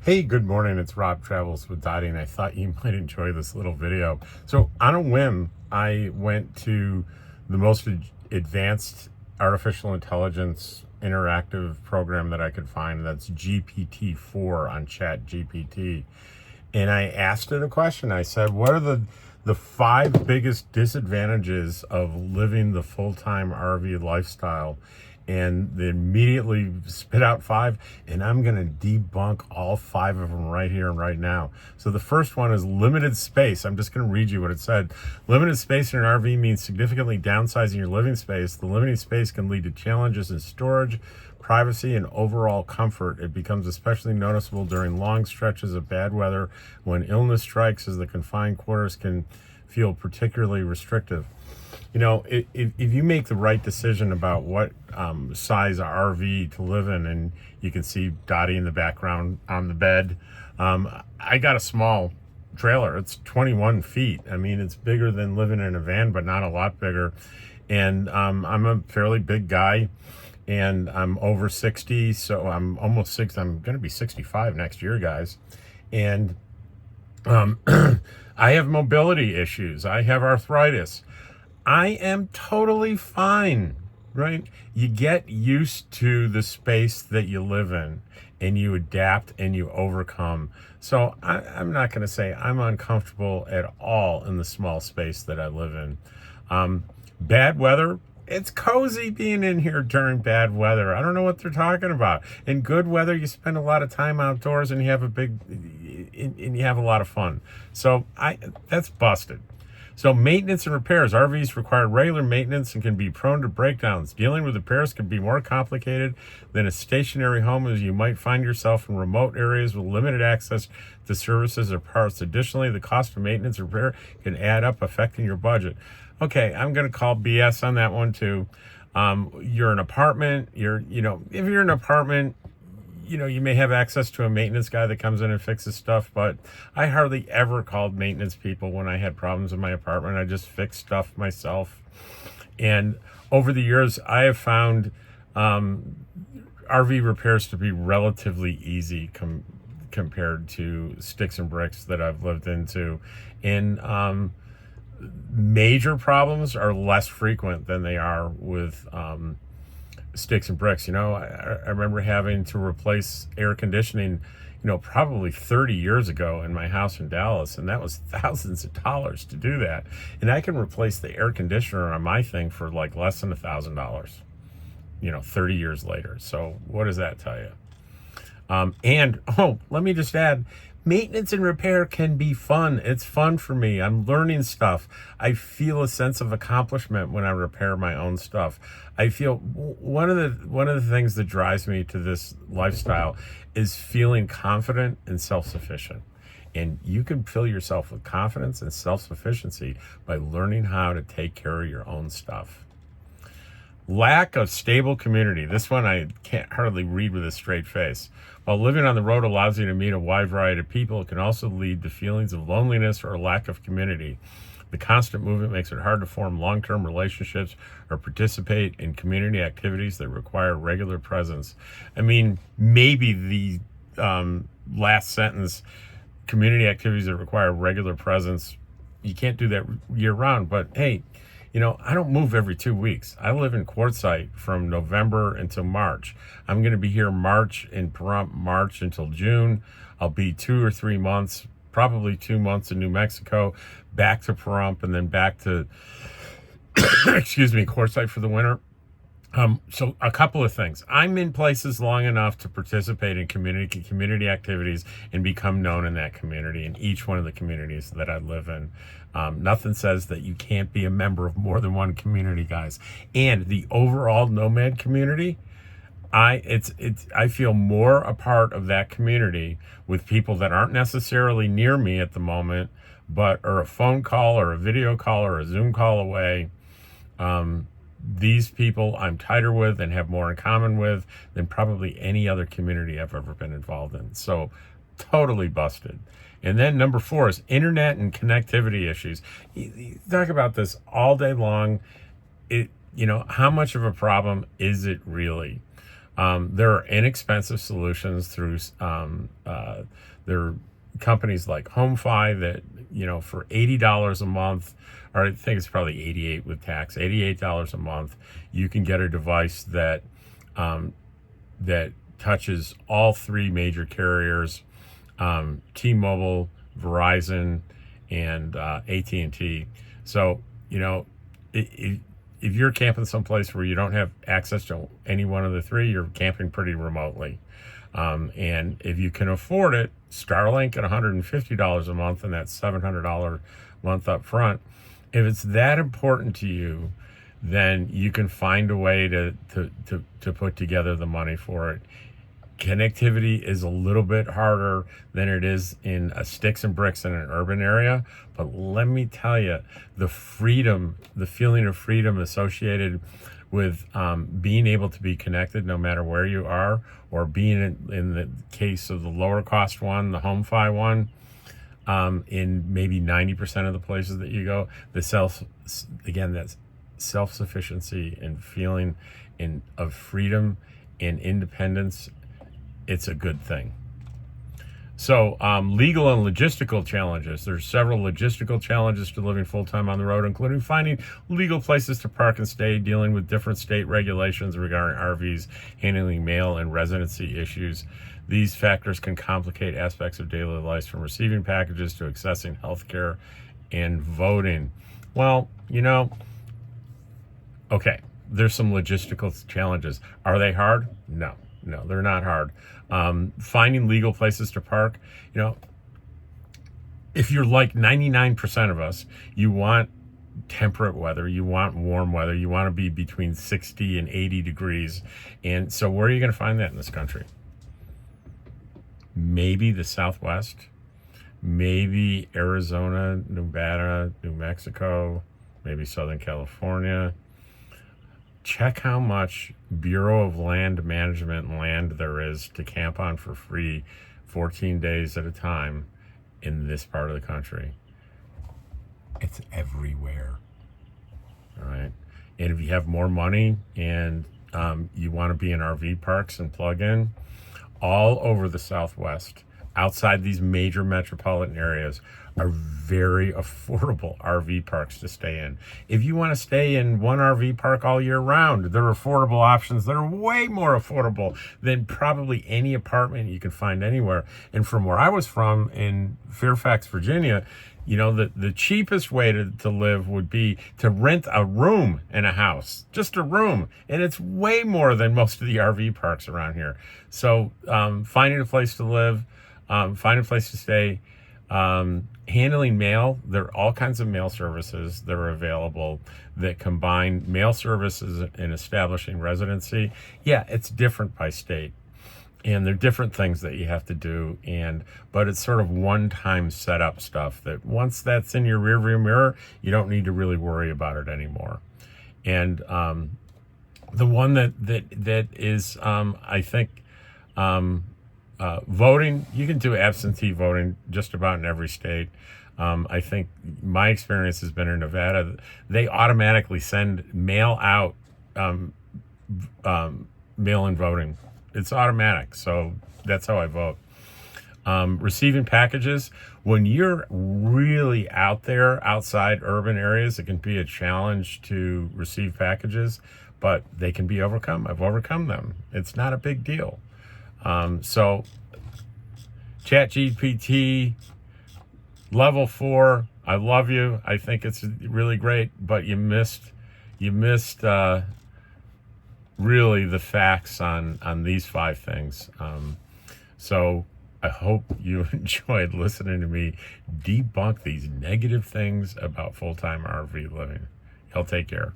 Hey, good morning. It's Rob Travels with Dottie, and I thought you might enjoy this little video. So, on a whim, I went to the most advanced artificial intelligence interactive program that I could find. That's GPT-4 on Chat GPT. And I asked it a question. I said, what are the five biggest disadvantages of living the full-time RV lifestyle? And they immediately spit out five, and I'm going to debunk all five of them right here and right now. So the first one is limited space. I'm just going to read you what it said. Limited space in an RV means significantly downsizing your living space. The limiting space can lead to challenges in storage, privacy, and overall comfort. It becomes especially noticeable during long stretches of bad weather when illness strikes, as the confined quarters can feel particularly restrictive. You know, if you make the right decision about what size RV to live in, and you can see Dottie in the background on the bed, I got a small trailer. It's 21 feet. I mean, it's bigger than living in a van, but not a lot bigger. And I'm a fairly big guy, and I'm over 60, so I'm almost 6. I'm going to be 65 next year, guys. And I have mobility issues. I have arthritis. I am totally fine, right? You get used to the space that you live in, and you adapt and you overcome. So I'm not going to say I'm uncomfortable at all in the small space that I live in. Bad weather, it's cozy being in here during bad weather. I don't know what they're talking about. In good weather, you spend a lot of time outdoors and you have a lot of fun. So that's busted. So maintenance and repairs. RVs require regular maintenance and can be prone to breakdowns. Dealing with repairs can be more complicated than a stationary home, as you might find yourself in remote areas with limited access to services or parts. Additionally, the cost of maintenance and repair can add up, affecting your budget. Okay, I'm going to call BS on that one too. You're an apartment. If you're an apartment, you may have access to a maintenance guy that comes in and fixes stuff, but I hardly ever called maintenance people when I had problems in my apartment. I just fixed stuff myself. And over the years, I have found RV repairs to be relatively easy compared to sticks and bricks that I've lived into. And major problems are less frequent than they are with sticks and bricks. I remember having to replace air conditioning, probably 30 years ago in my house in Dallas, and that was thousands of dollars to do that. And I can replace the air conditioner on my thing for like less than $1,000, 30 years later. So what does that tell you? Let me just add, maintenance and repair can be fun. It's fun for me. I'm learning stuff. I feel a sense of accomplishment when I repair my own stuff. I feel one of the things that drives me to this lifestyle is feeling confident and self-sufficient. And you can fill yourself with confidence and self-sufficiency by learning how to take care of your own stuff. Lack of stable community. This one I can't hardly read with a straight face. While living on the road allows you to meet a wide variety of people, it can also lead to feelings of loneliness or lack of community. The constant movement makes it hard to form long-term relationships or participate in community activities that require regular presence. I mean, maybe the last sentence, community activities that require regular presence, you can't do that year-round, but hey, I don't move every 2 weeks. I live in Quartzsite from November until March. I'm going to be here in Pahrump, March until June. I'll be 2 or 3 months, probably 2 months in New Mexico, back to Pahrump, and then back to, Quartzsite for the winter. So a couple of things. I'm in places long enough to participate in community activities and become known in that community, in each one of the communities that I live in. Nothing says that you can't be a member of more than one community, guys. And the overall nomad community, I feel more a part of that community with people that aren't necessarily near me at the moment, but are a phone call or a video call or a Zoom call away. These people I'm tighter with and have more in common with than probably any other community I've ever been involved in. So totally busted. And then number 4 is internet and connectivity issues. You talk about this all day long. How much of a problem is it really? There are inexpensive solutions through there are companies like HomeFi that, for $80 a month, or I think it's probably 88 with tax, $88 a month, you can get a device that that touches all three major carriers, T-Mobile, Verizon, and AT&T. So, if you're camping someplace where you don't have access to any one of the three, you're camping pretty remotely. And if you can afford it, Starlink at $150 a month and that's $700 a month up front. If it's that important to you, then you can find a way to put together the money for it. Connectivity is a little bit harder than it is in sticks and bricks in an urban area. But let me tell you, the freedom, the feeling of freedom associated with being able to be connected no matter where you are, or being in the case of the lower cost one, the HomeFi one, in maybe 90% of the places that you go, that's self-sufficiency and feeling of freedom and independence. It's a good thing. So legal and logistical challenges. There's several logistical challenges to living full-time on the road, including finding legal places to park and stay, dealing with different state regulations regarding RVs, handling mail and residency issues. These factors can complicate aspects of daily life, from receiving packages to accessing healthcare and voting. Well, okay, there's some logistical challenges. Are they hard? No, they're not hard. Finding legal places to park, if you're like 99% of us, you want temperate weather, you want warm weather, you want to be between 60 and 80 degrees. And so where are you going to find that in this country? Maybe the Southwest, maybe Arizona, Nevada, New Mexico, maybe Southern California. Check how much Bureau of Land Management land there is to camp on for free 14 days at a time in this part of the country. It's everywhere. All right. And if you have more money and you want to be in RV parks and plug in, all over the Southwest, outside these major metropolitan areas, are very affordable RV parks to stay in. If you want to stay in one RV park all year round, there are affordable options that are way more affordable than probably any apartment you can find anywhere. And from where I was from in Fairfax, Virginia, the cheapest way to live would be to rent a room in a house, just a room. And it's way more than most of the RV parks around here. So finding a place to live, find a place to stay, handling mail. There are all kinds of mail services that are available that combine mail services and establishing residency. Yeah, it's different by state, and there are different things that you have to do, but it's sort of one-time setup stuff that once that's in your rearview mirror, you don't need to really worry about it anymore. And the one that is, I think, voting, you can do absentee voting just about in every state. I think my experience has been in Nevada. They automatically send mail out mail-in voting. It's automatic, so that's how I vote. Receiving packages, when you're really out there outside urban areas, it can be a challenge to receive packages, but they can be overcome. I've overcome them. It's not a big deal. So ChatGPT level 4, I love you. I think it's really great, but you missed really the facts on these 5 things. So I hope you enjoyed listening to me debunk these negative things about full-time RV living. Y'all take care.